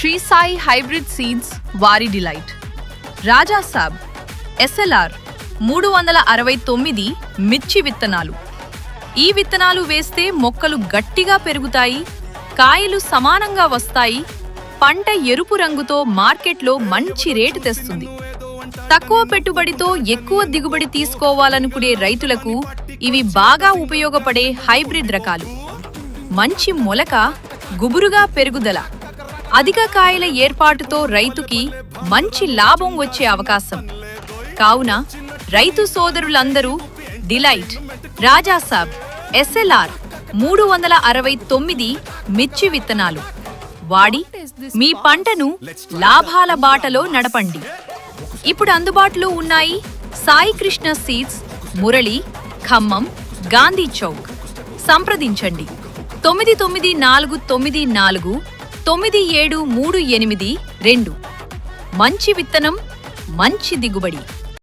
Shri Sai hybrid seeds వారి delight. రాజా సాబ్ SLR 369 మిర్చి విత్తనాలు. ఈ విత్తనాలు వేస్తే మొక్కలు గట్టిగా పెరుగుతాయి, కాయలు సమానంగా వస్తాయి, పంట ఎరుపు రంగుతో మార్కెట్లో మంచి రేటు తెస్తుంది. తక్కువ పెట్టుబడితో ఎక్కువ దిగుబడి తీసుకోవాలనుకునే రైతులకు ఇవి బాగా ఉపయోగపడే హైబ్రిడ్ రకాలు. మంచి మొలక, గుబురుగా పెరుగుదల, అధిక కాయల ఏర్పాటుతో రైతుకి మంచి లాభం వచ్చే అవకాశం. కావున రైతు సోదరులందరూ డిలైట్, రాజాసాబ్, ఎస్ఎల్ఆర్ 369 మిర్చి విత్తనాలు వాడి మీ పంటను లాభాల బాటలో నడపండి. ఇప్పుడు అందుబాటులో ఉన్నాయి సాయి కృష్ణ సీడ్స్, మురళి, ఖమ్మం, గాంధీ చౌక్. సంప్రదించండి 994949 9738 2. మంచి విత్తనం, మంచి దిగుబడి.